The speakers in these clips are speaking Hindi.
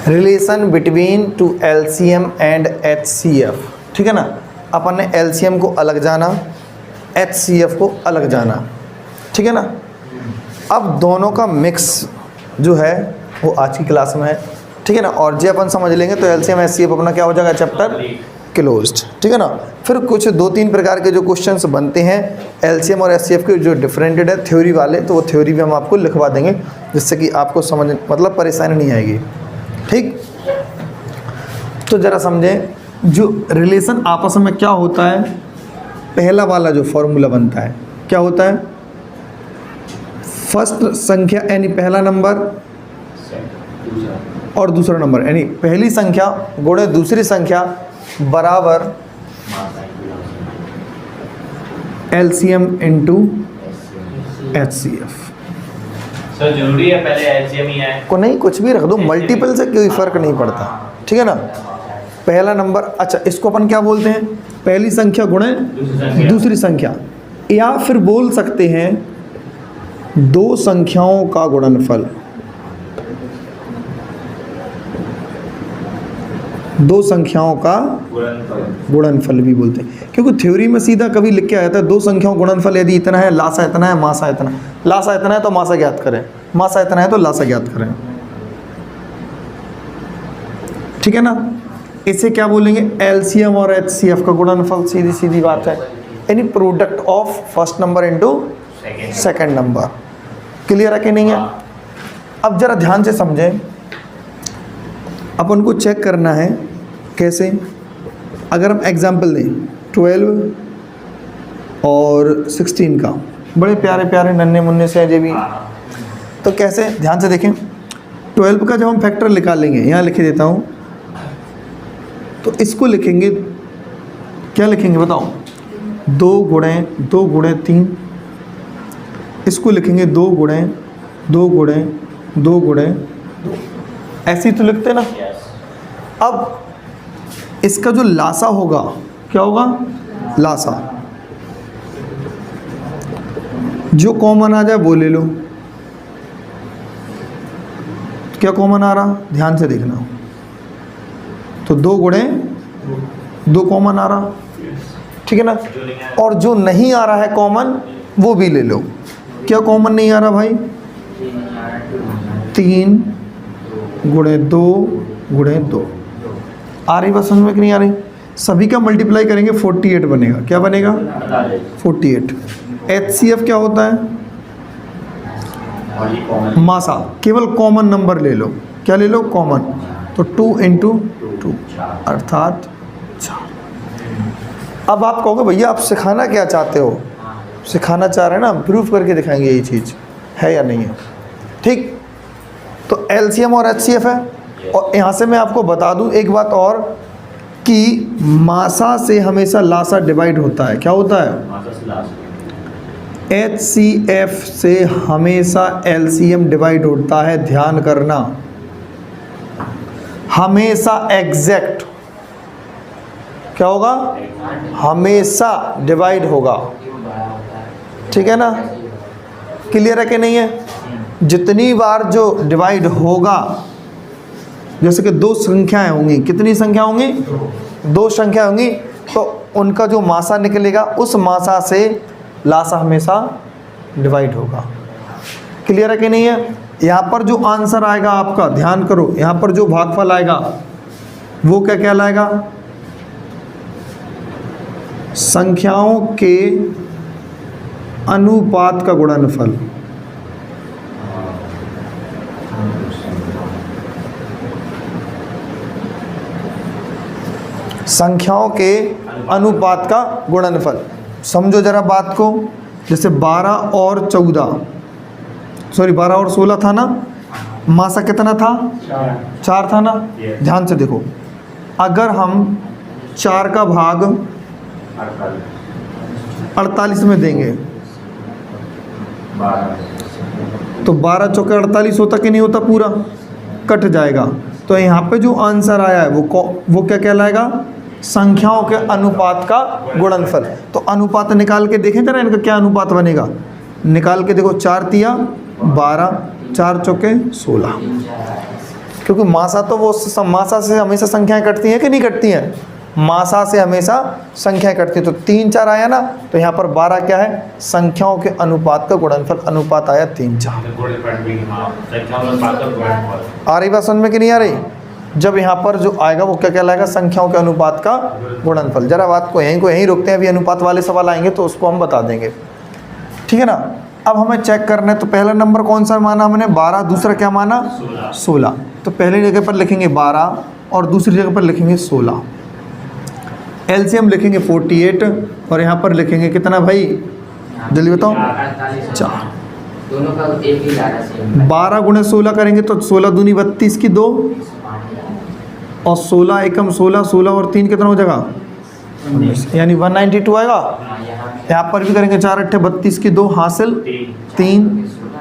Relation between two LCM and HCF, ठीक है ना। अपन ने LCM को अलग जाना, HCF को अलग जाना, ठीक है ना। अब दोनों का मिक्स जो है वो आज की क्लास में है, ठीक है ना। और जे अपन समझ लेंगे तो LCM HCF अपना क्या हो जाएगा, चैप्टर क्लोज्ड, ठीक है ना। फिर कुछ 2-3 प्रकार के जो क्वेश्चंस बनते हैं LCM और HCF के जो डिफरेंटेड है थ्योरी वाले, तो वो थ्योरी भी हम आपको लिखवा देंगे जिससे कि आपको समझ मतलब परेशानी नहीं आएगी, ठीक। तो ज़रा समझें जो रिलेशन आपस में क्या होता है। पहला वाला जो फॉर्मूला बनता है क्या होता है, फर्स्ट संख्या यानी पहला नंबर और दूसरा नंबर यानी पहली संख्या गुणे दूसरी संख्या बराबर LCM इंटू HCF। सर जरूरी है पहले LCM ही है को नहीं, कुछ भी रख दो, मल्टीपल से कोई फर्क नहीं पड़ता, ठीक है ना। पहला नंबर, अच्छा इसको अपन क्या बोलते हैं, पहली संख्या गुणे दूसरी संख्या, या फिर बोल सकते हैं दो संख्याओं का गुणनफल। दो संख्याओं का गुणनफल भी बोलते हैं, क्योंकि थ्योरी में सीधा कभी लिख के आया था दो संख्याओं गुणनफल यदि इतना है, लासा इतना है, मासा इतना। लासा इतना है तो मासा ज्ञात करें, मासा इतना है तो लासा ज्ञात करें, ठीक है ना। इसे क्या बोलेंगे, LCM और HCF का गुणनफल, सीधी सीधी बात है, यानी product of first number into second number. Clear है कि नहीं है। अब जरा ध्यान से समझें, अपन को चेक करना है कैसे। अगर हम एग्जाम्पल दें 12 और 16 का, बड़े प्यारे प्यारे नन्हे मुन्ने से हैं भी, तो कैसे, ध्यान से देखें। 12 का जब हम फैक्टर निकालेंगे, यहाँ लिख देता हूँ, तो इसको लिखेंगे, क्या लिखेंगे बताओ, 2 गुणे 3। इसको लिखेंगे 2 गुणे 2 गुणे 2 गुणे, ऐसे ही तो लिखते ना। अब इसका जो लासा होगा क्या होगा, लासा, जो कॉमन आ जाए वो ले लो। क्या कॉमन आ रहा, ध्यान से देखना, तो 2 गुणे 2 कॉमन आ रहा, ठीक है ना। और जो नहीं आ रहा है कॉमन वो भी ले लो। क्या कॉमन नहीं आ रहा भाई, 3 गुणे 2 गुणे 2 आ रही, बस समझ में कि नहीं आ रही। सभी का मल्टीप्लाई करेंगे 48 बनेगा, क्या बनेगा 48। HCF क्या होता है, मासा, केवल कॉमन नंबर ले लो, क्या ले लो, कॉमन, तो 2 इंटू 2 अर्थात 4। अब आप कहोगे भैया आप सिखाना क्या चाहते हो, सिखाना चाह रहे हैं ना, प्रूफ करके दिखाएंगे ये चीज़ है या नहीं है, ठीक। तो LCM और HCF है। और यहाँ से मैं आपको बता दूँ एक बात और, कि मासा से हमेशा लासा डिवाइड होता है। क्या होता है, HCF से हमेशा LCM डिवाइड होता है, ध्यान करना, हमेशा एग्जैक्ट क्या होगा, हमेशा डिवाइड होगा, ठीक है ना। क्लियर है कि नहीं है। जितनी बार जो डिवाइड होगा, जैसे कि 2 संख्याएं होंगी, कितनी संख्या होंगी, 2 संख्या होंगी, तो उनका जो मासा निकलेगा उस मासा से लासा हमेशा डिवाइड होगा। क्लियर है कि नहीं है। यहाँ पर जो आंसर आएगा आपका, ध्यान करो, यहाँ पर जो भागफल आएगा वो क्या कहलाएगा, संख्याओं के अनुपात का गुणनफल। संख्याओं के अनुपात का गुणनफल, समझो जरा बात को। जैसे 12 और 14, सॉरी 12 और 16 था ना, मासा कितना था, 4 था ना। ध्यान से देखो, अगर हम 4 का भाग 48 में देंगे तो 12 चौके 48 होता कि नहीं होता, पूरा कट जाएगा। तो यहाँ पे जो आंसर आया है वो क्या कहलाएगा, संख्याओं के अनुपात का गुणनफल। तो अनुपात निकाल के देखें जरा, इनका क्या अनुपात बनेगा, निकाल के देखो। 4 तिया 12, 4 चौके 16, क्योंकि मासा तो वो मासा से हमेशा संख्याएं कटती हैं कि नहीं कटती हैं, मासा से हमेशा संख्याएं कटती हैं। तो 3 4 आया ना, तो यहाँ पर 12 क्या है, संख्याओं के अनुपात का गुणनफल, अनुपात आया 3 4। आ रही बात समझ में कि नहीं आ रही? जब यहाँ पर जो आएगा वो क्या कहलाएगा, संख्याओं के अनुपात का गुणनफल। जरा बात को यहीं रोकते हैं, अभी अनुपात वाले सवाल आएंगे तो उसको हम बता देंगे, ठीक है ना। अब हमें चेक करना है, तो पहला नंबर कौन सा माना हमने, 12, दूसरा क्या माना 16। तो पहली जगह पर लिखेंगे 12 और दूसरी जगह पर लिखेंगे 16। एलसीएम लिखेंगे 48 और यहाँ पर लिखेंगे कितना भाई, जल्दी बताओ, 4। दोनों का एक ही लाना सेम। 12 गुणे 16 करेंगे तो 16 दूनी 32 की 2 और 16 एकम 16, 16 और 3 कितना हो जाएगा 19, यानी 192 आएगा। यहाँ पर भी करेंगे 4 8 32 की 2 हासिल 3,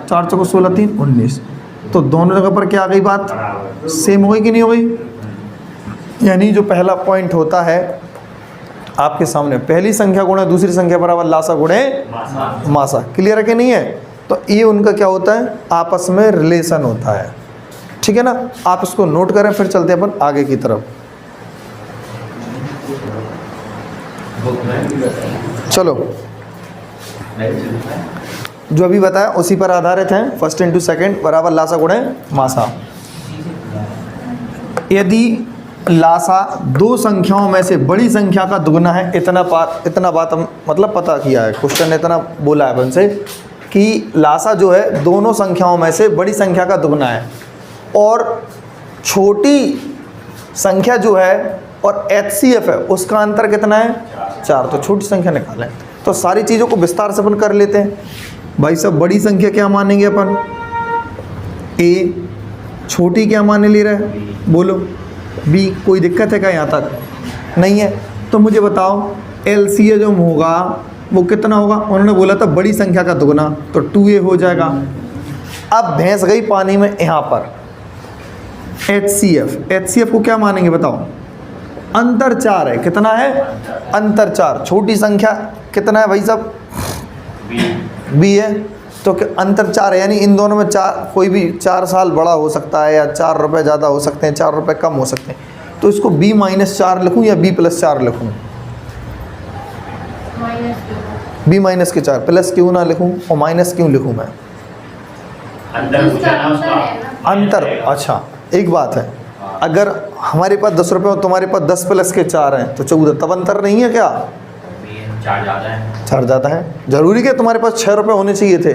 4 चौको 16 3 19। तो दोनों जगह पर क्या आ गई, बात सेम हो गई कि नहीं हो गई। यानी जो पहला पॉइंट होता है आपके सामने, पहली संख्या गुणे दूसरी संख्या बराबर लासा गुणे मासा। क्लियर है कि नहीं है? तो ये उनका क्या होता है, आपस में रिलेशन होता है, ठीक है ना। आप इसको नोट करें, फिर चलते हैं अपन आगे की तरफ। चलो, जो अभी बताया उसी पर आधारित है। फर्स्ट इंटू सेकंड बराबर लासा गुणे मासा। यदि लासा दो संख्याओं में से बड़ी संख्या का दुगना है, इतना बात हम मतलब पता किया है, क्वेश्चन ने इतना बोला है अपन से कि लासा जो है दोनों संख्याओं में से बड़ी संख्या का दुगना है, और छोटी संख्या जो है और HCF है उसका अंतर कितना है 4। तो छोटी संख्या निकालें। तो सारी चीज़ों को विस्तार से अपन कर लेते हैं। भाई सब बड़ी संख्या क्या मानेंगे अपन, A। छोटी क्या माने ले रहा है, बोलो B। कोई दिक्कत है क्या यहाँ तक? नहीं है। तो मुझे बताओ LCA जो होगा वो कितना होगा, उन्होंने बोला था बड़ी संख्या का दुगना, तो 2A हो जाएगा। अब भैंस गई पानी में, यहाँ पर HCF को क्या मानेंगे बताओ, अंतर 4 है। कितना है, अंतर 4। छोटी संख्या कितना है भाई साहब, B है। तो अंतर 4 है, यानी इन दोनों में 4, कोई भी 4 साल बड़ा हो सकता है, या 4 रुपये ज़्यादा हो सकते हैं, 4 रुपये कम हो सकते हैं। तो इसको B-4 लिखूँ या B+4 लिखूँ? B-4 प्लस क्यों ना लिखूँ और माइनस क्यों लिखूँ मैं? अंतर, अच्छा एक बात है, अगर हमारे पास 10 रुपये और तुम्हारे पास 10 प्लस के 4 हैं तो 14, तब अंतर नहीं है क्या? 4 ज़्यादा है। जरूरी क्या तुम्हारे पास 6 रुपये होने चाहिए थे?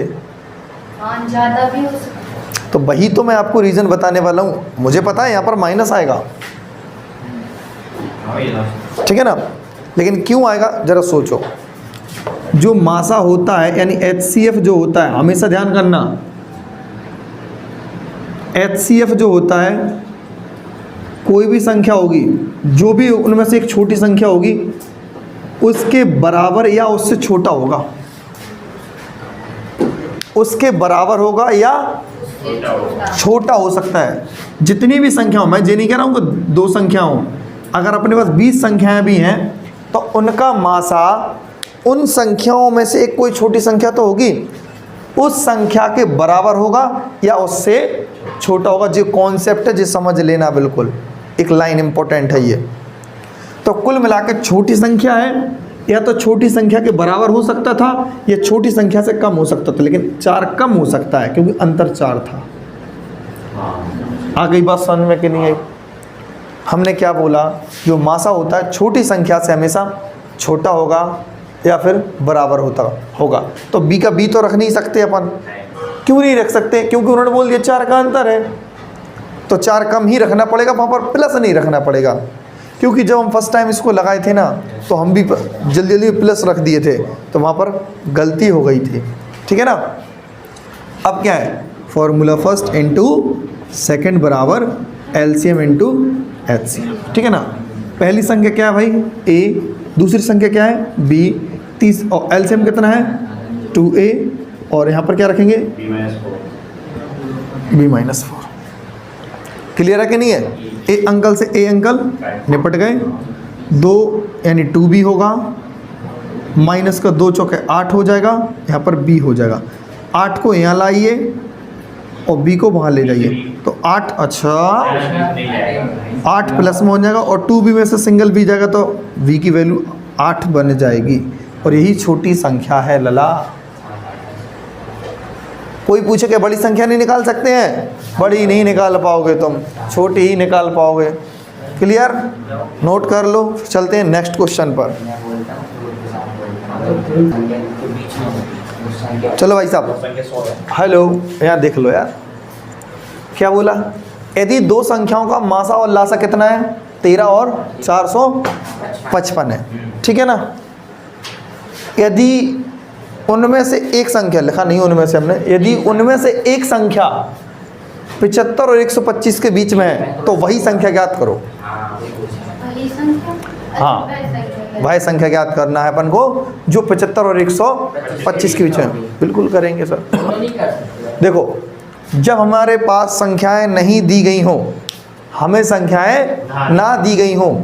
हाँ, ज़्यादा भी हो सकता। तो वही तो मैं आपको रीज़न बताने वाला हूँ। मुझे पता है यहाँ पर माइनस आएगा, ठीक है ना, लेकिन क्यों आएगा ज़रा सोचो। जो मासा होता है यानी HCF जो होता है, हमेशा ध्यान करना, HCF जो होता है, कोई भी संख्या होगी, जो भी उनमें से एक छोटी संख्या होगी उसके बराबर या उससे छोटा होगा, उसके बराबर होगा या छोटा हो सकता है। जितनी भी संख्याओं, मैं ये नहीं कह रहा हूँ कि 2 संख्याओं, अगर अपने पास 20 संख्याएं भी हैं तो उनका मासा उन संख्याओं में से एक कोई छोटी संख्या तो होगी, उस संख्या के बराबर होगा या उससे छोटा होगा। जो कॉन्सेप्ट है, जो समझ लेना, बिल्कुल एक लाइन इंपॉर्टेंट है ये। तो कुल मिला के छोटी संख्या है, या तो छोटी संख्या के बराबर हो सकता था या छोटी संख्या से कम हो सकता था, लेकिन 4 कम हो सकता है क्योंकि अंतर 4 था। आ गई बात समझ में कि नहीं आई? हमने क्या बोला, जो मासा होता है छोटी संख्या से हमेशा छोटा होगा या फिर बराबर होगा। तो B का B तो रख नहीं सकते अपन। क्यों नहीं रख सकते? क्योंकि उन्होंने बोल दिया 4 का अंतर है, तो 4 कम ही रखना पड़ेगा, वहाँ पर प्लस नहीं रखना पड़ेगा। क्योंकि जब हम फर्स्ट टाइम इसको लगाए थे ना, तो हम भी जल्दी जल्दी प्लस रख दिए थे, तो वहाँ पर गलती हो गई थी, ठीक है ना। अब क्या है, फॉर्मूला फर्स्ट इंटू सेकेंड बराबर LCM इंटू HCF, ठीक है ना। पहली संख्या क्या है भाई, A, दूसरी संख्या क्या है B, और LCM कितना है 2A, और यहाँ पर क्या रखेंगे B-4। क्लियर है कि नहीं है? A अंकल से A अंकल निपट गए, 2 यानी 2B होगा, माइनस का 2 चौके 8 हो जाएगा, यहाँ पर B हो जाएगा। 8 को यहाँ लाइए और B को वहाँ ले जाइए, तो 8, अच्छा नहीं जाएगा। 8 प्लस में हो जाएगा और 2b में से सिंगल b जाएगा तो v की वैल्यू 8 बन जाएगी। और यही छोटी संख्या है लला। कोई पूछे कि बड़ी संख्या नहीं निकाल सकते हैं, बड़ी नहीं निकाल पाओगे तुम, छोटी ही निकाल पाओगे। क्लियर, नोट कर लो। चलते हैं नेक्स्ट क्वेश्चन पर। मैं बोलता हूँ संख्या के बीच में उस संख्या चलो भाई साहब, संख्या 100 है। हेलो, यहाँ देख लो यार क्या बोला। यदि दो संख्याओं का मासा और लासा कितना है, 13 और 455 है, ठीक है ना। यदि उनमें से एक संख्या, लिखा नहीं उनमें से हमने, यदि उनमें से एक संख्या 75 और 125 के बीच में है तो वही संख्या ज्ञात करो। वही संख्या। हाँ, वही संख्या। वही संख्या ज्ञात करना है अपन को जो 75 और 125 के बीच में। बिल्कुल करेंगे सर। दोनों नहीं कर सकते। देखो, जब हमारे पास संख्याएं नहीं दी गई हों, हमें संख्याएं ना दी गई हों,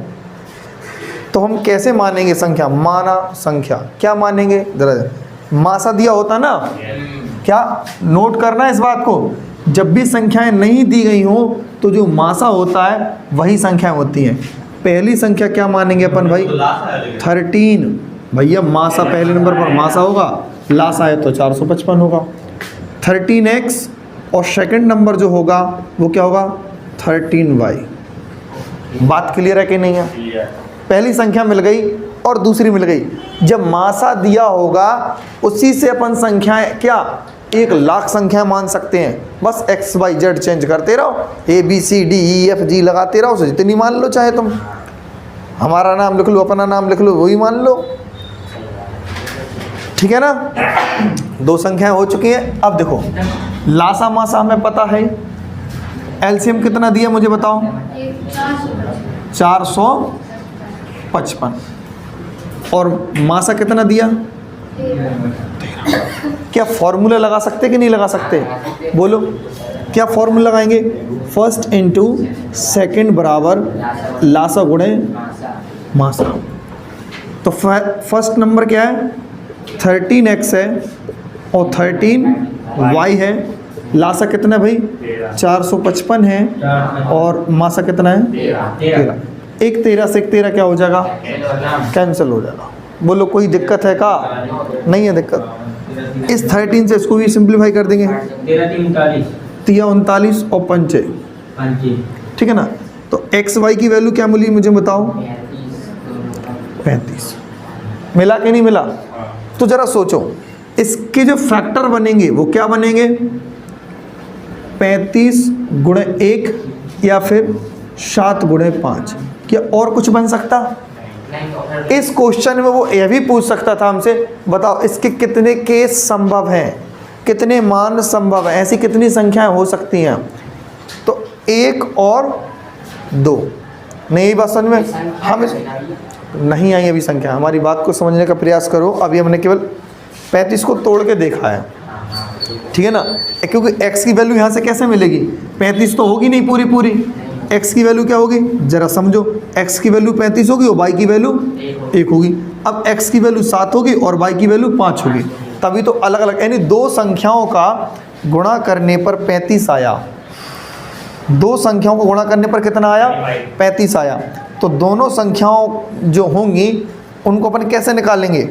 तो हम कैसे मानेंगे संख्या? माना संख्या क्या मानेंगे? जरा मासा दिया होता ना, क्या नोट करना है इस बात को। जब भी संख्याएं नहीं दी गई हों तो जो मासा होता है वही संख्याएं होती हैं। पहली संख्या क्या मानेंगे अपन भाई? 13 भैया, मासा पहले नंबर पर मासा होगा, लासा है तो 455 होगा। 13x और सेकंड नंबर जो होगा वो क्या होगा? 13y। बात क्लियर है कि नहीं है? पहली संख्या मिल गई और दूसरी मिल गई। जब मासा दिया होगा उसी से अपन संख्याएं क्या 1 लाख संख्या मान सकते हैं। बस x y z चेंज करते रहो, a b c d e f g लगाते रहो, उसे जितनी मान लो चाहे तुम। हमारा नाम लिख लो, अपना नाम लिख लो, वही मान लो, ठीक है ना। 2 संख्याएं हो चुकी हैं। अब देखो, लासा मासा हमें पता है। एलसीएम कितना दिया मुझे बताओ? 455। और मासा कितना दिया? क्या फॉर्मूला लगा सकते कि नहीं लगा सकते? बोलो, क्या फॉर्मूला लगाएंगे? फर्स्ट इंटू सेकंड बराबर लासा गुणे मासा। तो फर्स्ट नंबर क्या है? 13x है और 13y है। लासा कितना भाई? 455 है और मासा कितना है? 13। एक 13 से एक 13 क्या हो जाएगा? कैंसिल हो जाएगा। बोलो, कोई दिक्कत है का? नहीं है दिक्कत। इस 13 से इसको भी सिंप्लीफाई कर देंगे। 13 39 और 5, ठीक है ना। तो एक्स वाई की वैल्यू क्या मिली मुझे बताओ? 35। मिला कि नहीं मिला? तो जरा सोचो, इसके जो फैक्टर बनेंगे वो क्या बनेंगे? 35 गुणे 1 या फिर 7 गुणे 5। क्या और कुछ बन सकता? इस क्वेश्चन में वो यह भी पूछ सकता था हमसे, बताओ इसके कितने केस संभव हैं, कितने मान संभव हैं, ऐसी कितनी संख्याएं हो सकती हैं। तो 1 और 2। नहीं बात समझ में? हम नहीं आई अभी संख्या। हमारी बात को समझने का प्रयास करो। अभी हमने केवल 35 को तोड़ के देखा है, ठीक है ना। क्योंकि x की वैल्यू यहाँ से कैसे मिलेगी? 35 तो होगी नहीं पूरी। x की वैल्यू क्या होगी जरा समझो। x की वैल्यू 35 होगी और y की वैल्यू 1 होगी। अब x की वैल्यू 7 होगी और y की वैल्यू 5 होगी। तभी तो अलग अलग, यानी 2 संख्याओं का गुणा करने पर 35 आया। 2 संख्याओं को गुणा करने पर कितना आया? 35 आया। तो दोनों संख्याओं जो होंगी उनको अपन कैसे निकालेंगे?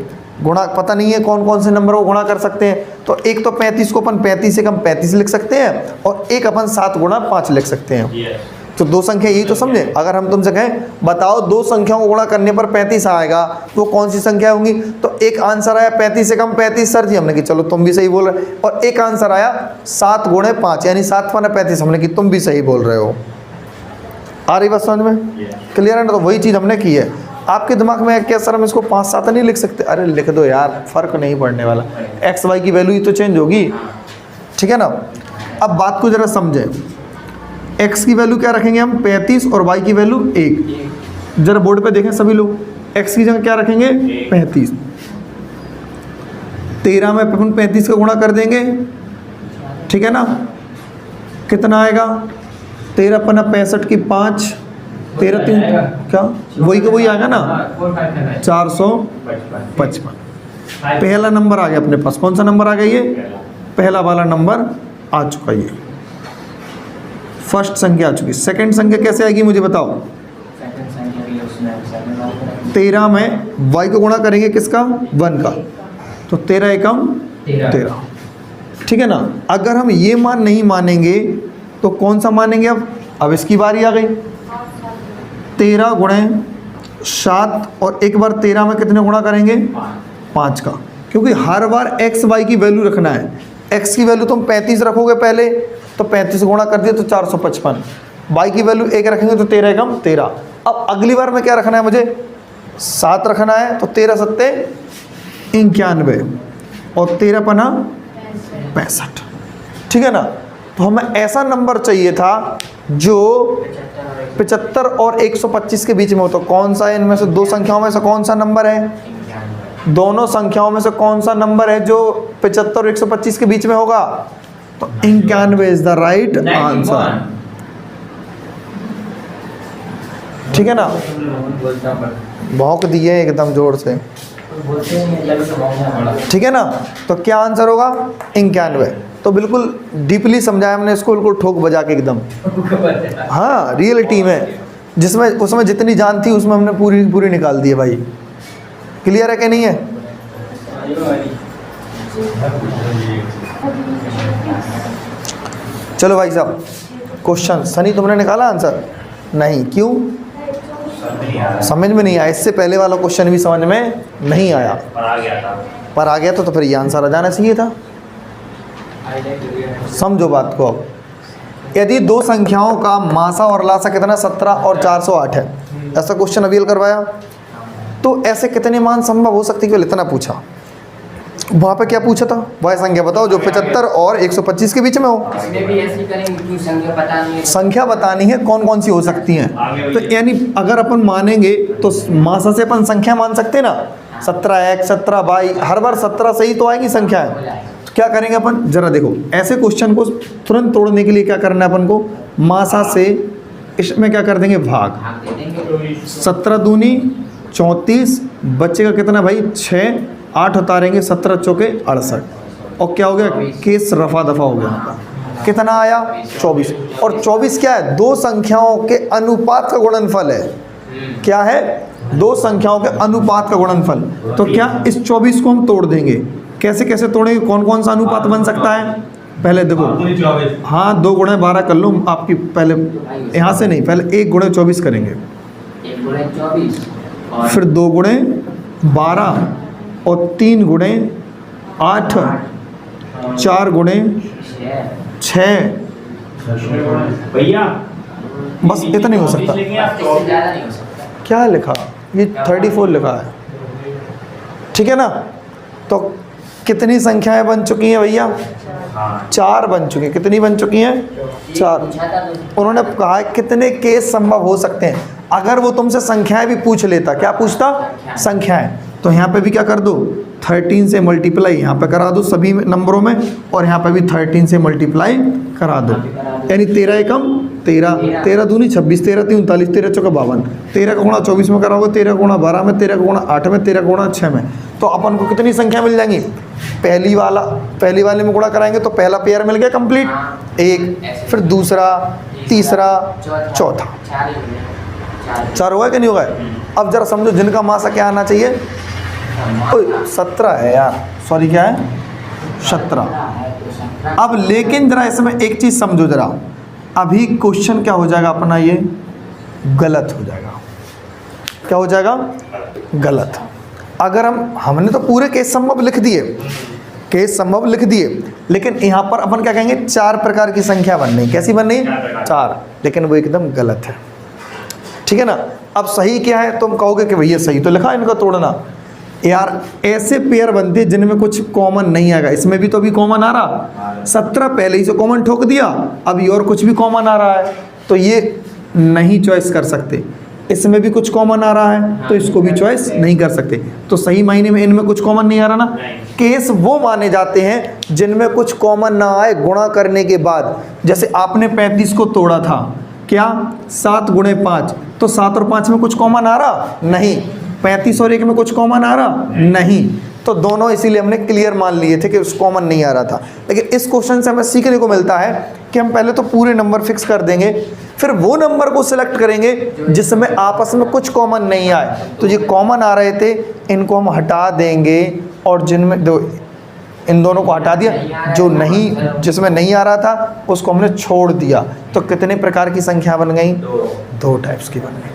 गुणा पता नहीं है कौन कौन से नंबर को गुणा कर सकते हैं। तो एक तो 35 को अपन 35 से कम 35 लिख सकते हैं और एक अपन 7 गुणा 5 लिख सकते हैं। तो 2 संख्या यही तो समझे। अगर हम तुमसे कहें बताओ 2 संख्याओं को गुणा करने पर 35 आएगा, वो कौन सी संख्या होंगी? तो एक आंसर आया 35 से कम 35 सर जी, हमने कि चलो तुम भी सही बोल रहे। और एक आंसर आया 7 गुणे 5 यानी 7 × 35, हमने कि तुम भी सही बोल रहे हो। आ रही बात समझ में? क्लियर है ना? तो वही चीज़ हमने की है। आपके दिमाग में क्या सर हम इसको 5-7 नहीं लिख सकते? अरे लिख दो यार, फ़र्क नहीं पड़ने वाला। एक्स वाई की वैल्यू ही तो चेंज होगी, ठीक है ना। अब बात को ज़रा समझें। x की वैल्यू क्या रखेंगे हम? 35 और y की वैल्यू 1। जरा बोर्ड पे देखें सभी लोग, x की जगह क्या रखेंगे? 35। 13 में अपन 35 का गुणा कर देंगे, ठीक है ना। कितना आएगा? 13 × 65 की 5, 13 3 क्या वही का वही आएगा ना, 455। पहला नंबर आ गया अपने पास। कौन सा नंबर आ गया? ये पहला वाला नंबर आ चुका। ये फर्स्ट संख्या आ चुकी, सेकंड संख्या कैसे आएगी मुझे बताओ। सेकंड संख्या भी उसमें 7 लाख 13 में y को गुणा करेंगे किसका, 1 का, तो 13 एकम 13। ठीक है ना। अगर हम ये मान नहीं मानेंगे तो कौन सा मानेंगे। अब इसकी बारी आ गई, 13 गुणे 7 और एक बार 13 में कितने गुणा करेंगे, 5 का, क्योंकि हर बार x y की वैल्यू रखना है। x की वैल्यू तुम 35 रखोगे पहले, तो 35 गुणा कर दिया तो 455, y की वैल्यू 1 रखेंगे तो 13 एकम 13। अब अगली बार में क्या रखना है मुझे, 7 रखना है, तो 13 सत्ते 91 और 13 पना 65। ठीक है ना। तो हमें ऐसा नंबर चाहिए था जो 75 और 125 के बीच में हो। तो कौन सा है इनमें से दो संख्याओं में से कौन सा नंबर है, दोनों संख्याओं में से कौन सा नंबर है जो 75 और 125 के बीच में होगा, तो 91 इज द राइट आंसर। ठीक है ना। भौंक दिए एकदम जोर से। ठीक है ना। तो क्या आंसर होगा, 91। तो बिल्कुल डीपली समझाया हमने इसको, बिल्कुल ठोक बजा के एकदम। हाँ, रियलिटी में जिसमें उसमें जितनी जान थी उसमें हमने पूरी पूरी निकाल दी है भाई। क्लियर है कि नहीं है। चलो भाई साहब, क्वेश्चन सनी तुमने निकाला आंसर नहीं, क्यों, समझ में नहीं आया। इससे पहले वाला क्वेश्चन भी समझ में नहीं आया, पर आ गया तो फिर ये आंसर आ जाना चाहिए था। समझो बात को। अब यदि दो संख्याओं का मासा और लासा कितना 17 और 408 है, ऐसा क्वेश्चन अभी हल करवाया, तो ऐसे कितने मान संभव हो सकती है, इतना पूछा। वहाँ पे क्या पूछा था, वह संख्या बताओ जो 75 और 125 के बीच में हो। इसमें भी ऐसे करेंगे क्यों, संख्या बतानी है, संख्या बतानी है कौन कौन सी हो सकती हैं। तो यानी अगर अपन मानेंगे तो मासा से अपन संख्या मान सकते हैं ना, 17x 17y, हर बार 17 से ही तो आएगी संख्या है। तो क्या करेंगे अपन, जरा देखो, ऐसे क्वेश्चन को तुरंत तोड़ने के लिए क्या करना है अपन को, मासा से इसमें क्या कर देंगे, भाग। 17 दूनी 34, बच्चे का कितना भाई 6, 8 उतारेंगे, 17 चौके 68, और क्या हो गया, केस रफा दफा हो गया। कितना आया 24। और 24 क्या है, दो संख्याओं के अनुपात का गुणनफल है। क्या है, दो संख्याओं के अनुपात का गुणनफल। तो क्या इस 24 को हम तोड़ देंगे, कैसे कैसे तोड़ेंगे, कौन कौन सा अनुपात बन सकता है, पहले देखो। हाँ, 2 गुणे 12 कर लो आपकी, पहले यहाँ से नहीं, पहले 1 गुणे 24 करेंगे, 1 गुणे 24, फिर 2 गुणे 12 और 3 गुणे 8, 4 गुणे 6, भैया बस इतना नहीं हो सकता। ज़्यादा नहीं हो सकता। क्या लिखा, ये 34 लिखा है। ठीक है ना। तो कितनी संख्याएं बन चुकी हैं भैया, 4 बन चुकी हैं। कितनी बन चुकी हैं, 4। उन्होंने कहा है कितने केस संभव हो सकते हैं। अगर वो तुमसे संख्याएं भी पूछ लेता, क्या पूछता, संख्याएं, तो यहाँ पे भी क्या कर दो, 13 से मल्टीप्लाई यहाँ पे करा दो सभी नंबरों में, और यहाँ पे भी 13 से मल्टीप्लाई करा दो, यानी 13 एकम 13, 13 दूनी 26, 13 तीन 39, 13 चौका 52, 13 का गुणा 24 में कराओगे, 13 का गुणा 12 में, 13 का गुणा 8 में, 13 का गुणा 6 में। तो अपन को कितनी संख्या मिल जाएंगी, पहली वाले में गुणा कराएंगे तो पहला पेयर मिल गया कंप्लीट, 1, फिर दूसरा, तीसरा, चौथा, 4 होगा कि नहीं होगा। अब जरा समझो जिनका मासा क्या आना चाहिए, 17 है यार, सॉरी क्या है, 17। अब लेकिन जरा इसमें एक चीज़ समझो जरा, अभी क्वेश्चन क्या हो जाएगा अपना, ये गलत हो जाएगा। क्या हो जाएगा, गलत। अगर हमने तो पूरे केस संभव लिख दिए, केस संभव लिख दिए, लेकिन यहाँ पर अपन क्या कहेंगे, 4 प्रकार की संख्या बननी। कैसी बननी, 4, लेकिन वो एकदम गलत है। ठीक है ना। अब सही क्या है, तुम कहोगे कि भैया सही तो लिखा इनका तोड़ना। यार ऐसे पेयर बनते हैं जिनमें कुछ कॉमन नहीं आएगा। इसमें भी तो अभी कॉमन आ रहा, 17 पहले ही से कॉमन ठोक दिया, अभी और कुछ भी कॉमन आ रहा है, तो ये नहीं चॉइस कर सकते। इसमें भी कुछ कॉमन आ रहा है तो इसको भी चॉइस नहीं कर सकते। तो सही मायने में इनमें कुछ कॉमन नहीं आ रहा ना। केस वो माने जाते हैं जिनमें कुछ कॉमन ना आए गुणा करने के बाद। जैसे आपने 35 को तोड़ा था, क्या 7 गुणे 5, तो 7 और 5 में कुछ कॉमन आ रहा नहीं, 35 और 1 में कुछ कॉमन आ रहा नहीं, तो दोनों इसीलिए हमने क्लियर मान लिए थे कि उस कॉमन नहीं आ रहा था। लेकिन इस क्वेश्चन से हमें सीखने को मिलता है कि हम पहले तो पूरे नंबर फिक्स कर देंगे, फिर वो नंबर को सिलेक्ट करेंगे जिसमें आपस में कुछ कॉमन नहीं आए। तो ये कॉमन आ रहे थे, इनको हम हटा देंगे, और जिनमें दो, इन दोनों को हटा दिया, जो नहीं, जिसमें नहीं आ रहा था उसको हमने छोड़ दिया। तो कितने प्रकार की संख्या बन गई? 2 टाइप्स की बन गई।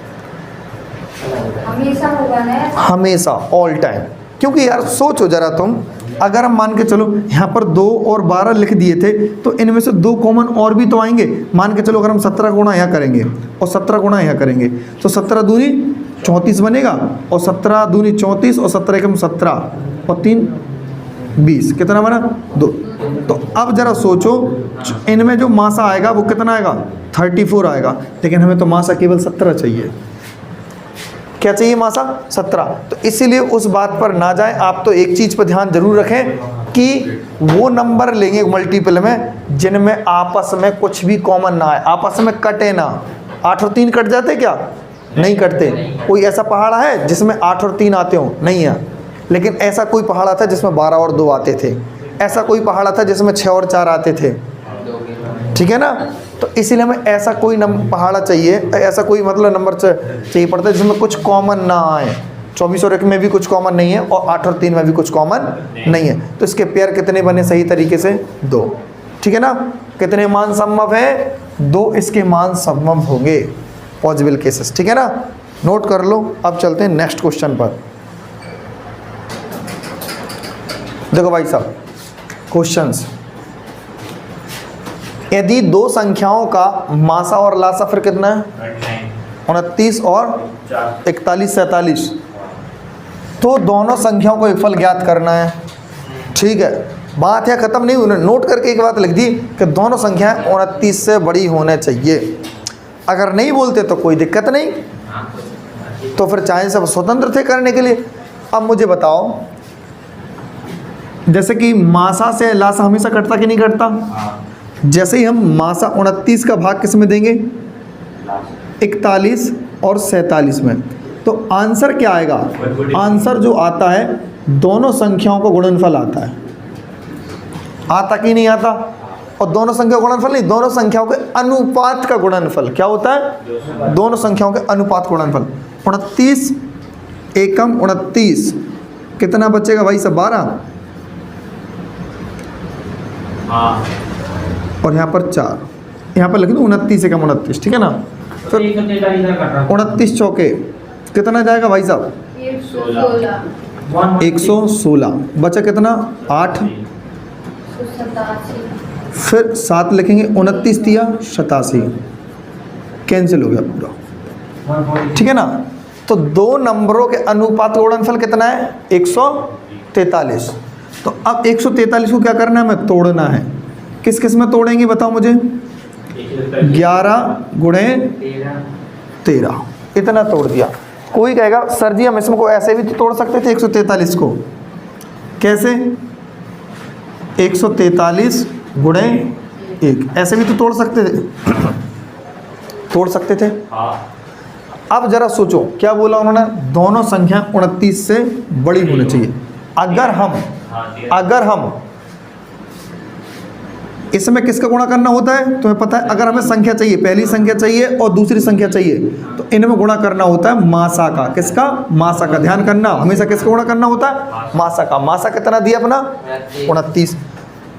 हमेशा होगा ना, हमेशा, ऑल टाइम। क्योंकि यार सोचो जरा तुम, अगर हम मान के चलो यहाँ पर 2 और 12 लिख दिए थे, तो इनमें से 2 कॉमन और भी तो आएंगे। मान के चलो अगर हम 17 गुणा यहाँ करेंगे और 17 गुणा यहाँ करेंगे, तो 17 दूनी 34 बनेगा, और 17 दूनी 34, और 17 एकम 17, और 3 20, कितना बना? 2। तो अब जरा सोचो, इनमें जो मासा आएगा वो कितना आएगा? 34 आएगा। लेकिन हमें तो मासा केवल 17 चाहिए। क्या चाहिए? मासा 17। तो इसीलिए उस बात पर ना जाएं। आप तो एक चीज़ पर ध्यान जरूर रखें कि वो नंबर लेंगे मल्टीपल में जिनमें आपस में कुछ भी कॉमन ना आए, आपस में कटे ना। 8 और 3 कट जाते क्या? नहीं कटते। कोई ऐसा पहाड़ा है जिसमें 8 और 3 आते हो? नहीं है। लेकिन ऐसा कोई पहाड़ा था जिसमें 12 और 2 आते थे, ऐसा कोई पहाड़ा था जिसमें 6 और 4 आते थे, ठीक है ना। तो इसीलिए हमें ऐसा कोई पहाड़ा चाहिए, ऐसा कोई मतलब नंबर चाहिए पड़ता है जिसमें कुछ कॉमन ना आए। 24 और 1 में भी कुछ कॉमन नहीं है, और 8 और 3 में भी कुछ कॉमन नहीं है। तो इसके पेयर कितने बने सही तरीके से? 2, ठीक है ना। कितने मान संभव है? 2 इसके मान संभव होंगे, पॉसिबल केसेस, ठीक है ना। नोट कर लो। अब चलते हैं नेक्स्ट क्वेश्चन पर। देखो भाई साहब, क्वेश्चंस, यदि 2 संख्याओं का मासा और लासा फिर कितना है? 29 और 41 47, तो दोनों संख्याओं को एक फल ज्ञात करना है, ठीक है। बात है ख़त्म नहीं हुई। नोट करके एक बात लिख दी कि दोनों संख्याएं 29 से बड़ी होने चाहिए। अगर नहीं बोलते तो कोई दिक्कत नहीं, तो फिर चाहे सब स्वतंत्र थे करने के लिए। अब मुझे बताओ, जैसे कि मासा से लासा हमेशा कटता कि नहीं कटता? जैसे ही हम मासा 29 का भाग किस में देंगे? 41 और 47 में, तो आंसर क्या आएगा? आंसर जो आता है, दोनों संख्याओं का गुणनफल आता है। आता कि नहीं आता? और दोनों संख्याओं का गुणनफल नहीं, दोनों संख्याओं के अनुपात का गुणनफल। क्या होता है? दोनों संख्याओं के अनुपात का गुणनफल। 29 एकम 29, कितना बचेगा भाई सब? 12, और यहाँ पर 4, यहाँ पर लिख दो 29 एकम 29, ठीक है ना। फिर 29 चौके कितना जाएगा भाई साहब? 116। बचा कितना? 8। फिर 7 लिखेंगे, 29 दिया 87, कैंसिल हो गया पूरा, ठीक है ना। तो 2 नंबरों के अनुपात का गुणनफल कितना है? 143। तो अब 143 को क्या करना है? हमें तोड़ना है। किस किस में तोड़ेंगे बताओ मुझे? 11 गुणे 13, इतना तोड़ दिया। कोई कहेगा सर जी हम इसमें को ऐसे भी तो तोड़ सकते थे 143 को। कैसे? 143 गुणे 1, ऐसे भी तो तोड़ सकते थे, तोड़ सकते थे। अब जरा सोचो क्या बोला उन्होंने? दोनों संख्या 29 से बड़ी होनी चाहिए। अगर हम इसमें किसका गुणा करना होता है तुम्हें पता है? अगर हमें संख्या चाहिए, पहली संख्या चाहिए और दूसरी संख्या चाहिए, तो इनमें गुणा करना होता है मासा का। किसका? मासा का। ध्यान करना, हमेशा किसका गुणा करना होता है? मासा का। मासा कितना दिया अपना? 29।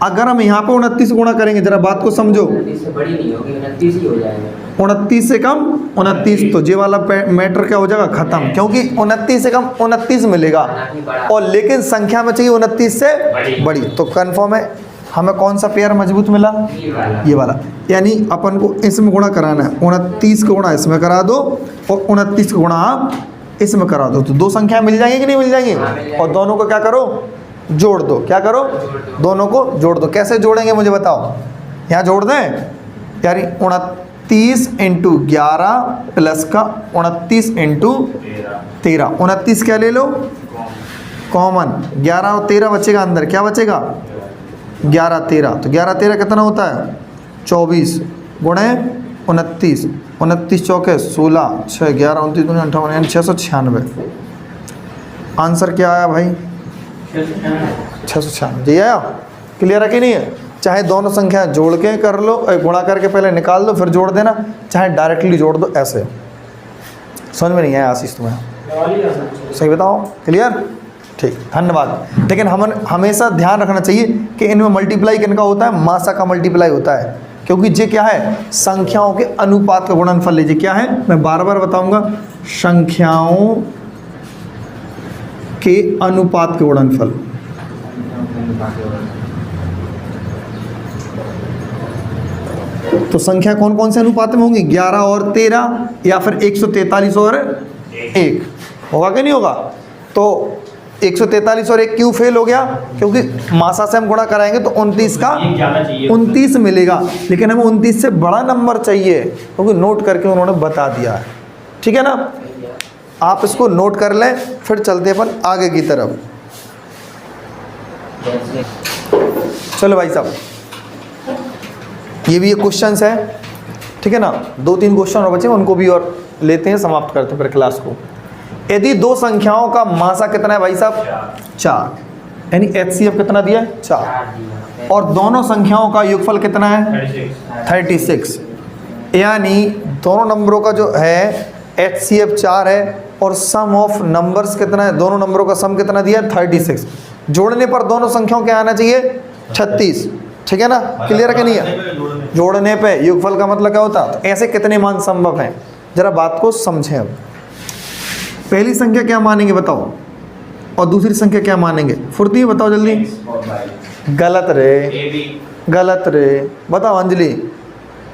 अगर हम यहाँ पे 29 गुणा करेंगे, जरा बात को समझो, 29 से बड़ी नहीं होगी, 29 ही हो जाएगा। 29 से कम 29, तो ये वाला मैटर क्या हो जाएगा? खत्म, क्योंकि 29 से कम 29 मिलेगा, और लेकिन संख्या में चाहिए 29 से बड़ी। तो कन्फर्म है हमें कौन सा पेयर मजबूत मिला? ये वाला। यानी अपन को इसमें गुणा कराना है, 29 का गुणा इसमें करा दो और 29 का गुणा आप इसमें करा दो, तो 2 संख्या मिल जाएंगी कि नहीं मिल जाएंगी? और दोनों को क्या करो? जोड़ दो। क्या करो? दोनों को जोड़ दो। कैसे जोड़ेंगे मुझे बताओ? यहाँ जोड़ दें यानी 29 × 11 प्लस का 29 × 13। 29 क्या ले लो? कॉमन। 11 और 13 बचेगा अंदर, क्या बचेगा? 11 13, तो 11 13 कितना होता है? 24 गुणे 29, 29 चौके 16, 6 11 29 58 696। आंसर क्या आया भाई? 696 जी आया? क्लियर है कि नहीं है? चाहे दोनों संख्या जोड़ के कर लो, गुणा करके पहले निकाल दो फिर जोड़ देना, चाहे डायरेक्टली जोड़ दो, ऐसे। समझ में नहीं आया आशीष तुम्हें? सही बताओ? क्लियर? ठीक, धन्यवाद। लेकिन हम हमेशा ध्यान रखना चाहिए कि इनमें मल्टीप्लाई किनका होता है? मासा का मल्टीप्लाई होता है, क्योंकि ये क्या है? संख्याओं के अनुपात का गुणनफल। लीजिए क्या है, मैं बार बार बताऊंगा, संख्याओं के अनुपात के गुणनफल। तो संख्या कौन कौन से अनुपात में होंगी? 11 और 13, या फिर 143 और 1 होगा कि नहीं होगा? तो 143 और 1 क्यों फेल हो गया? क्योंकि मासा से हम गुणा कराएंगे तो 29 का 29 मिलेगा, लेकिन हमें 29 से बड़ा नंबर चाहिए, क्योंकि नोट करके उन्होंने बता दिया है। ठीक है ना? आप इसको नोट कर लें, फिर चलते अपन आगे की तरफ। चलो भाई साहब, ये भी एक क्वेश्चन है, ठीक है ना? 2-3 क्वेश्चन और बचे, उनको भी और लेते हैं, समाप्त करते हैं फिर क्लास को। यदि दो संख्याओं का मासा कितना है भाई साहब? 4, यानी HCF कितना दिया? 4। और दोनों संख्याओं का योगफल कितना है? 36। यानी दोनों नंबरों का जो है HCF 4 है, और सम ऑफ नंबर्स कितना है? दोनों नंबरों का सम कितना दिया? 36। जोड़ने पर दोनों संख्याओं क्या आना चाहिए? 36। ठीक है ना? क्लियर है कि नहीं है? जोड़ने पे योगफल का मतलब क्या होता है? तो ऐसे कितने मान संभव हैं, जरा बात को समझें। अब पहली संख्या क्या मानेंगे बताओ, और दूसरी संख्या क्या मानेंगे? फुर्ती बताओ जल्दी। गलत रे, गलत रे, बताओ अंजलि,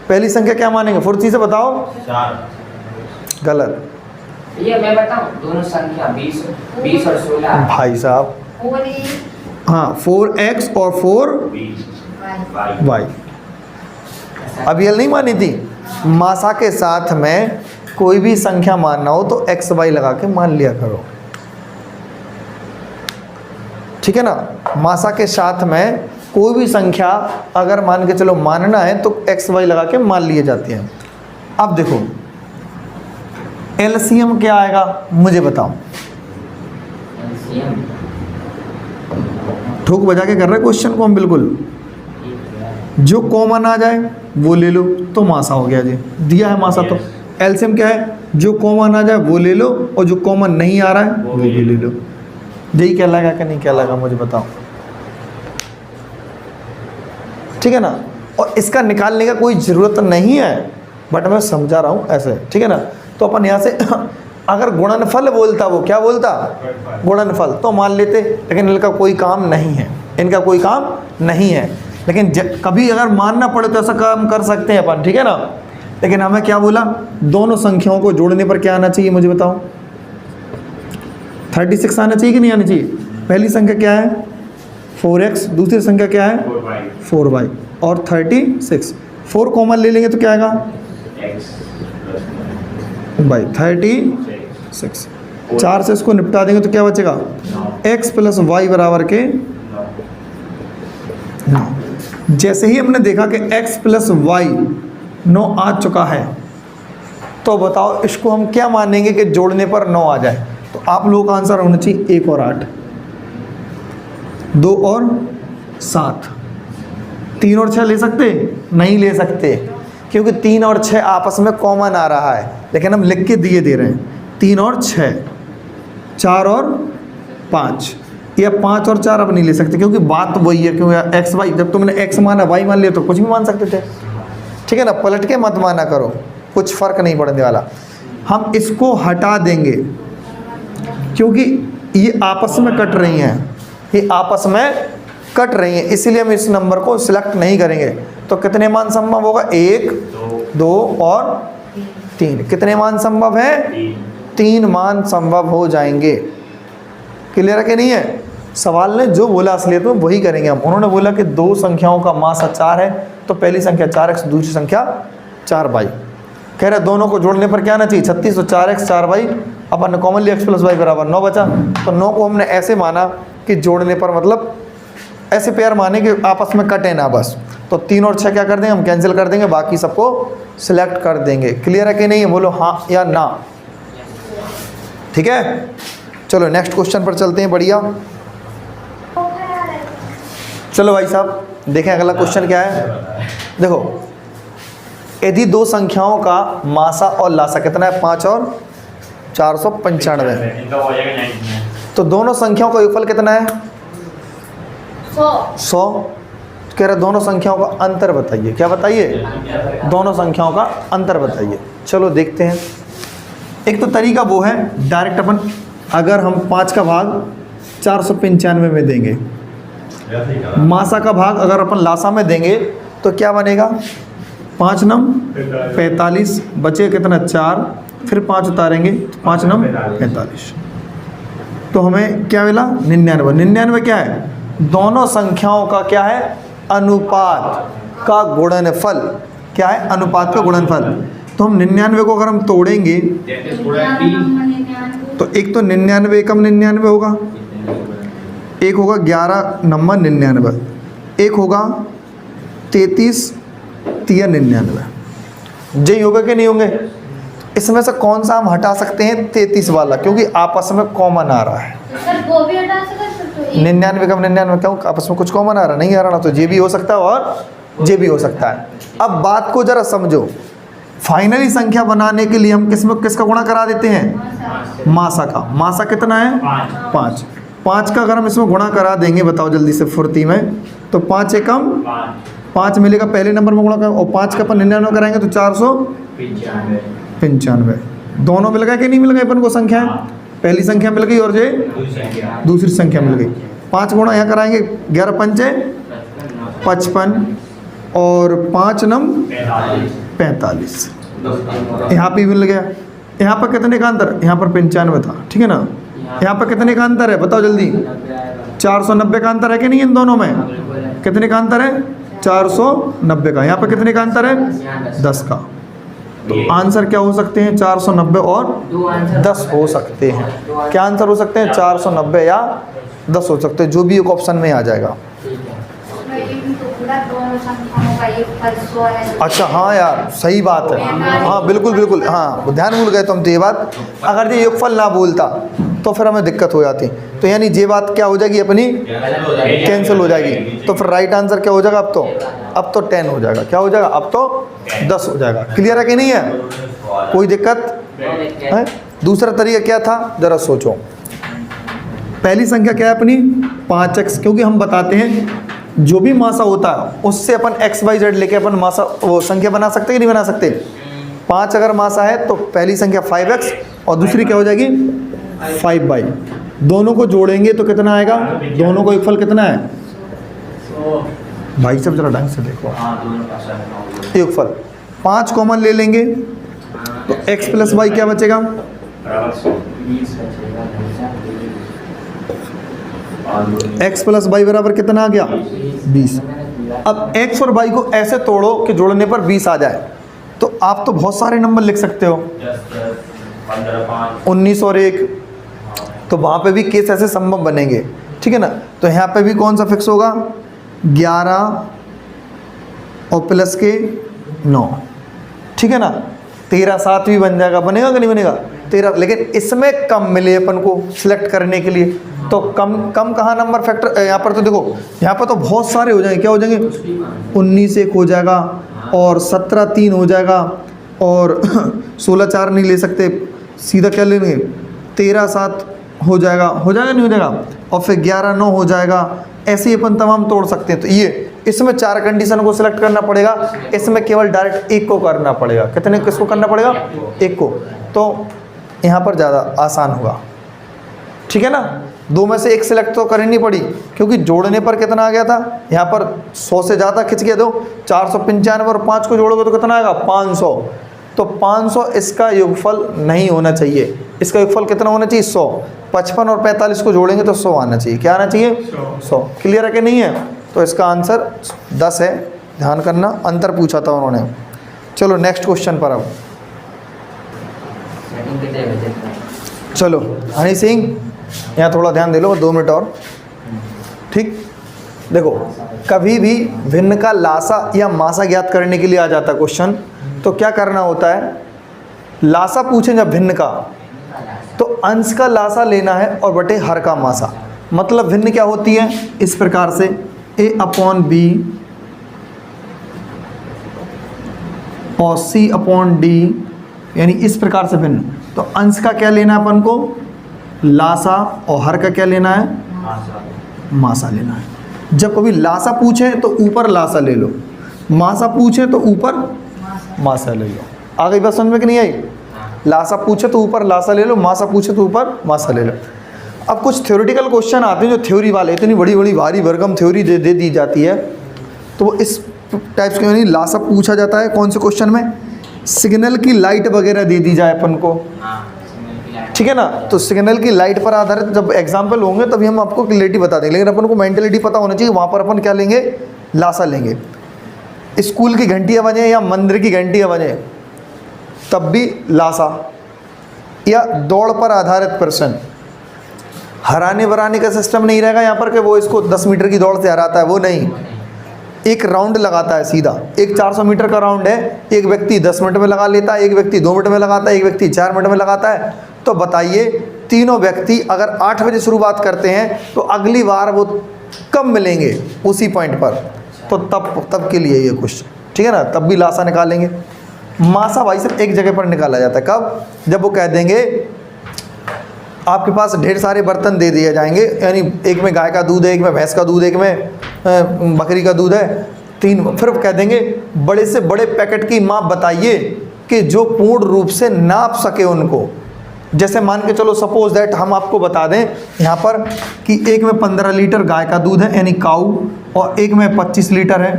पहली संख्या क्या मानेंगे? फुर्ती से बताओ। 4। गलत। ये मैं बताऊं, दोनों संख्या 20 और 16। भाई साहब, हाँ, 4x और 4y। अब ये नहीं मानी थी? मासा के साथ में कोई भी संख्या मानना हो तो एक्स वाई लगा के मान लिया करो। ठीक है ना? मासा के साथ में कोई भी संख्या अगर मान के चलो मानना है तो एक्स वाई लगा के मान लिए जाती है। अब देखो एलसीएम क्या आएगा मुझे बताओ। ठोक बजा के कर रहे क्वेश्चन को हम बिल्कुल। जो कॉमन आ जाए वो ले लो तो मासा हो गया जी, दिया है मासा। तो एलसीएम क्या है? जो कॉमन आ जाए वो ले लो, और जो कॉमन नहीं आ रहा है वो भी ले लो। यही कहलाएगा कि नहीं कहलाएगा मुझे बताओ। ठीक है ना? और इसका निकालने का कोई ज़रूरत नहीं है, बट मैं समझा रहा हूँ ऐसे। ठीक है ना? तो अपन यहाँ से अगर गुणनफल बोलता, वो क्या बोलता? गुणनफल, तो मान लेते, लेकिन इनका कोई काम नहीं है, इनका कोई काम नहीं है। लेकिन कभी अगर मानना पड़े तो ऐसा काम कर सकते हैं अपन। ठीक है ना? लेकिन हमें क्या बोला? दोनों संख्याओं को जोड़ने पर क्या आना चाहिए मुझे बताओ? 36 आना चाहिए कि नहीं आना चाहिए? पहली संख्या क्या है? 4x, दूसरी संख्या क्या है? 4y, और 36। 4 कॉमन ले लेंगे तो क्या आएगा? बाई 36। 4 से इसको निपटा देंगे तो क्या बचेगा? x प्लस वाई बराबर के 9। जैसे ही हमने देखा कि x प्लस वाई 9 आ चुका है, तो बताओ इसको हम क्या मानेंगे कि जोड़ने पर 9 आ जाए? तो आप लोगों का आंसर होना चाहिए 1 और 8, 2 और 7। 3 और 6 ले सकते? नहीं ले सकते, क्योंकि 3 और 6 आपस में कॉमन आ रहा है, लेकिन हम लिख के दिए दे रहे हैं 3 और 6। 4 और 5, या 5 और 4 अब नहीं ले सकते, क्योंकि बात तो वही है। क्योंकि एक्स वाई, जब तुमने एक्स माना वाई मान लिया तो कुछ भी मान सकते थे। ठीक है ना? पलट के मत माना करो, कुछ फ़र्क नहीं पड़ने वाला। हम इसको हटा देंगे क्योंकि ये आपस में कट रही हैं, ये आपस में कट रही हैं, इसीलिए हम इस नंबर को सिलेक्ट नहीं करेंगे। तो कितने मान संभव होगा? 1, 2 और 3। कितने मान संभव है? 3 मान संभव हो जाएंगे। क्लियर है कि नहीं है? सवाल ने जो बोला असलियत में वही करेंगे हम। उन्होंने बोला कि दो संख्याओं का मासा 4 है, तो पहली संख्या 4x, दूसरी संख्या 4y। कह रहे दोनों को जोड़ने पर क्या आना चाहिए? 36। तो 4x 4y, अपन ने कॉमन लिया x प्लस वाई बराबर 9 बचा। तो 9 को हमने ऐसे माना कि जोड़ने पर मतलब ऐसे पेयर माने कि आपस में कटे ना बस। तो 3 और 6 क्या कर देंगे? हम कैंसिल कर देंगे, बाकी सबको सिलेक्ट कर देंगे। क्लियर है कि नहीं है? बोलो हाँ या ना। ठीक है? चलो नेक्स्ट क्वेश्चन पर चलते हैं। बढ़िया। चलो भाई साहब देखें अगला क्वेश्चन क्या है। देखो यदि दो संख्याओं का मासा और लासा कितना है, 5 और 495, इनका हो जाएगा 99। तो दोनों संख्याओं का योगफल कितना है, 100 100। कह रहे दोनों संख्याओं का अंतर बताइए। क्या बताइए, दोनों संख्याओं का अंतर बताइए। चलो देखते हैं। एक तो तरीका वो है डायरेक्ट अपन, अगर हम 5 का भाग 495 में देंगे, मासा का भाग अगर अपन लासा में देंगे तो क्या बनेगा, 5 नम 45, बचे कितना 4, फिर 5 उतारेंगे तो 5 नम 45, तो हमें क्या मिला 99। 99 क्या है, दोनों संख्याओं का क्या है, अनुपात का गुणनफल। क्या है, अनुपात का गुणनफल। तो हम 99 को अगर हम तोड़ेंगे तो एक तो 99 एकम 99 होगा, एक होगा 11 नंबर 99, एक होगा 33 तिया 99। जे होगा कि नहीं होंगे। इसमें से कौन सा हम हटा सकते हैं, 33 वाला, क्योंकि आपस में कॉमन आ रहा है। सर वो भी हटा सकते 99 कम 99, क्यों, आपस में कुछ कॉमन आ रहा नहीं आ रहा ना, तो जे भी हो सकता है और जे भी हो सकता है। अब बात को जरा समझो, फाइनली संख्या बनाने के लिए हम किसका गुणा करा देते हैं, मासा का। मासा कितना है, 5। 5 का अगर हम इसमें गुणा करा देंगे, बताओ जल्दी से फुर्ती में, तो 5 एकम 5 मिलेगा पहले नंबर में गुणा कर, और 5 का अपन 99 कराएंगे तो 495। दोनों मिल गए कि नहीं मिल गए अपन को संख्या, पहली संख्या मिल गई और जो दूसरी संख्या मिल गई। 5 गुणा यहाँ कराएंगे, 11 पंचे 55 और 5 नम 45, यहाँ पे मिल गया। यहाँ पर कितने का अंतर, यहाँ पर 95 था, ठीक है ना। यहाँ पर कितने का अंतर है, बताओ जल्दी, 490 का अंतर है कि नहीं इन दोनों में, कितने का अंतर है, 490 का। यहाँ पर कितने का अंतर है, 10 का। तो आंसर क्या हो सकते हैं, 490 और 10 हो सकते हैं। क्या आंसर हो सकते हैं, 490 या 10 हो सकते हैं, जो भी एक ऑप्शन में आ जाएगा। दोनों संख्याओं का योगफल 100 है। अच्छा हाँ यार, सही बात है, हाँ बिल्कुल बिल्कुल, हाँ ध्यान भूल गए तुम तो ये बात। अगर ये योगफल ना बोलता तो फिर हमें दिक्कत हो जाती, तो यानी ये बात क्या हो जाएगी अपनी, कैंसिल हो जाएगी। तो फिर राइट आंसर क्या हो जाएगा, अब तो 10 हो जाएगा। क्या हो जाएगा, अब तो 10 हो जाएगा। क्लियर है कि नहीं है, कोई दिक्कत है। दूसरा तरीका क्या था, जरा सोचो। पहली संख्या क्या है अपनी, 5x, क्योंकि हम बताते हैं जो भी मासा होता है उससे अपन XYZ लेके अपन मासा वो संख्या बना सकते हैं कि नहीं बना सकते। 5 अगर मासा है तो पहली संख्या 5x और दूसरी क्या हो जाएगी 5y। दोनों को जोड़ेंगे तो कितना आएगा, दोनों को योगफल कितना है, भाई सब जरा ढंग से देखो, योगफल 5 कॉमन ले लेंगे तो x प्लस वाई क्या बचेगा, x प्लस वाई बराबर कितना आ गया 20। अब x और y को ऐसे तोड़ो कि जोड़ने पर 20 आ जाए, तो आप तो बहुत सारे नंबर लिख सकते हो, 19 और 1, तो वहाँ पे भी केस ऐसे संभव बनेंगे, ठीक है ना। तो यहाँ पे भी कौन सा फिक्स होगा, 11 और प्लस के 9, ठीक है ना। 13 7 भी बन जाएगा, बनेगा कि नहीं बनेगा 13, लेकिन इसमें कम मिले अपन को सिलेक्ट करने के लिए, तो कम कहाँ नंबर फैक्टर, यहाँ पर तो देखो, यहाँ पर तो बहुत सारे हो जाएंगे। क्या हो जाएंगे, 19 1 हो जाएगा और 17 3 हो जाएगा और 16 4 नहीं ले सकते, सीधा क्या लेंगे 13 7 हो जाएगा नहीं हो जाएगा, और फिर 11 9 हो जाएगा। ऐसे ही अपन तमाम तोड़ सकते हैं। तो ये इसमें 4 कंडीशन को सिलेक्ट करना पड़ेगा, इसमें केवल डायरेक्ट एक को करना पड़ेगा। कितने किसको करना पड़ेगा, एक को, तो यहाँ पर ज़्यादा आसान होगा, ठीक है ना। 2 में से एक सिलेक्ट तो करनी पड़ी, क्योंकि जोड़ने पर कितना आ गया था, यहाँ पर 100 से ज़्यादा खिंच गया, दो 495 और 5 को जोड़ोगे तो कितना आएगा 500। तो 500 इसका योगफल नहीं होना चाहिए, इसका योगफल कितना होना चाहिए 100। 55 और 45 को जोड़ेंगे तो 100 आना चाहिए। क्या आना चाहिए 100। क्लियर है कि नहीं है, तो इसका आंसर 10 है, ध्यान करना, अंतर पूछा था उन्होंने। चलो नेक्स्ट क्वेश्चन पर अब चलो हनी सिंह, यहाँ थोड़ा ध्यान दे लो, 2 मिनट और, ठीक। देखो कभी भी भिन्न का लासा या मासा ज्ञात करने के लिए आ जाता है क्वेश्चन, तो क्या करना होता है, लासा पूछें जब भिन्न का, तो अंश का लासा लेना है और बटे हर का मासा। मतलब भिन्न क्या होती है, इस प्रकार से A अपॉन B और C अपॉन D, यानी इस प्रकार से भिन्न। तो अंश का क्या लेना है अपन को, लासा, और हर का क्या लेना है, मासा लेना है। जब कभी लासा पूछे तो ऊपर लासा ले लो, मासा पूछे तो ऊपर मासा ले लो। आ गई बात समझ में कि नहीं आई? लासा पूछे तो ऊपर लासा ले लो, मासा पूछे तो ऊपर मासा ले लो। अब कुछ थ्योरेटिकल क्वेश्चन आते हैं जो थ्योरी वाले, इतनी बड़ी बड़ी भारी भरकम थ्योरी दे दी जाती है, तो वो इस टाइप के यानी लासा पूछा जाता है कौन से क्वेश्चन में, सिग्नल की लाइट वगैरह दे दी जाए अपन को, ठीक है ना। तो सिग्नल की लाइट पर आधारित जब एग्जाम्पल होंगे तभी हम आपको क्लियरिटी बता देंगे, लेकिन अपन को मेंटलिटी पता होना चाहिए, वहाँ पर अपन क्या लेंगे, लासा लेंगे। स्कूल की घंटियाँ बजें या मंदिर की घंटियाँ बजें तब भी लासा, या दौड़ पर आधारित प्रश्न, हराने वराने का सिस्टम नहीं रहेगा यहाँ पर कि वो इसको 10 मीटर की दौड़ से हराता है, वो नहीं, एक राउंड लगाता है सीधा। एक 400 मीटर का राउंड है, एक व्यक्ति 10 मिनट में लगा लेता है, एक व्यक्ति 2 मिनट में लगाता है, एक व्यक्ति 4 मिनट में लगाता है। तो बताइए तीनों व्यक्ति अगर 8 बजे शुरुआत करते हैं तो अगली बार वो कब मिलेंगे उसी पॉइंट पर, तो तब के लिए ये क्वेश्चन, ठीक है ना। तब भी लासा निकालेंगे। मासा भाई सिर्फ एक जगह पर निकाला जाता है, कब, जब वो कह देंगे आपके पास ढेर सारे बर्तन दे दिए जाएंगे, यानी एक में गाय का दूध है, एक में भैंस का दूध है, एक में बकरी का दूध है, 3, फिर कह देंगे बड़े से बड़े पैकेट की माप बताइए कि जो पूर्ण रूप से नाप सके उनको। जैसे मान के चलो सपोज दैट हम आपको बता दें यहाँ पर कि एक में 15 लीटर गाय का दूध है यानी काऊ, और एक में 25 लीटर है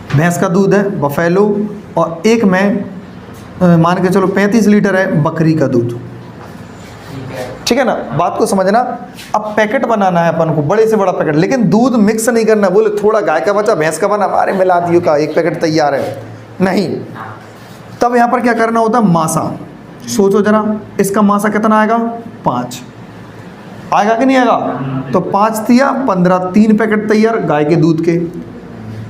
भैंस का दूध है बफेलो, और एक में मान के चलो 35 लीटर है बकरी का दूध, ठीक है ना। बात को समझना। अब पैकेट बनाना है अपन को, बड़े से बड़ा पैकेट, लेकिन दूध मिक्स नहीं करना, बोले थोड़ा गाय का बचा भैंस का बना, अरे मिला दियो का एक पैकेट तैयार है, नहीं। तब यहाँ पर क्या करना होता है, मासा। सोचो जरा, इसका मासा कितना आएगा, 5 आएगा कि नहीं आएगा, तो 5 दिया 15, 3 पैकेट तैयार गाय के दूध के,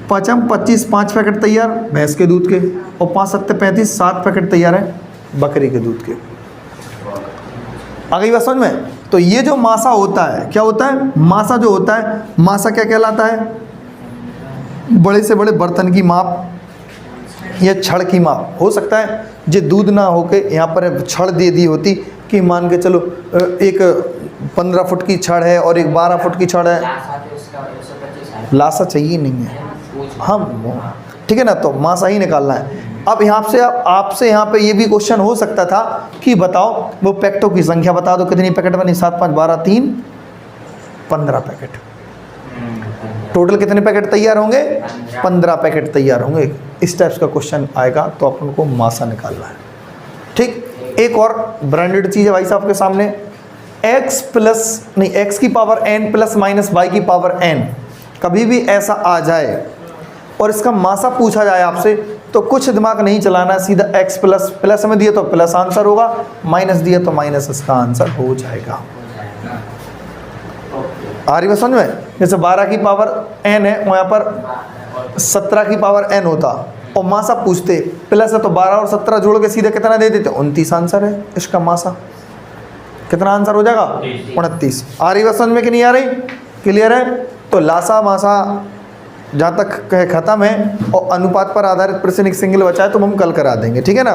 5 25, 5 पैकेट तैयार भैंस के दूध के, और 5 7 35, 7 पैकेट तैयार है बकरी के दूध के। आ गई बात समझ में। तो ये जो मासा होता है, क्या होता है, मासा जो होता है, मासा क्या कहलाता है, बड़े से बड़े बर्तन की माप या छड़ की माप। हो सकता है जो दूध ना होके यहाँ पर छड़ दे दी होती कि मान के चलो एक 15 फुट की छड़ है और एक 12 फुट की छड़ है, लासा चाहिए नहीं है हम, ठीक है ना। तो मासा ही निकालना है। अब यहाँ से आपसे यहाँ पे ये भी क्वेश्चन हो सकता था कि बताओ वो पैकेटों की संख्या बता दो, कितनी पैकेट बनी, 7 5 12 3 15 पैकेट, टोटल कितने पैकेट तैयार होंगे, 15 पैकेट तैयार होंगे। इस टाइप्स का क्वेश्चन आएगा तो अपन को मासा निकालना है, ठीक। एक और ब्रांडेड चीज़ है भाई साहब के सामने, x की power n plus minus y की पावर n। कभी भी ऐसा आ जाए और इसका मासा पूछा जाए आपसे तो कुछ दिमाग नहीं चलाना, सीधा x प्लस में दिया तो प्लस आंसर होगा, माइनस दिया तो माइनस इसका आंसर हो जाएगा। आ रही बात समझ में। जैसे 12 की पावर n है, वहाँ पर 17 की पावर n होता, और मासा पूछते प्लस है तो 12 और 17 जोड़ के सीधे कितना दे देते, 29 आंसर है इसका मासा। कितना आंसर हो जाएगा, 29। आ रही बात समझ में कि नहीं आ रही, क्लियर है। तो लासा मासा जहाँ तक ख़त्म है, और अनुपात पर आधारित प्रश्न एक सिंगल बचा है तो हम कल करा देंगे, ठीक है ना।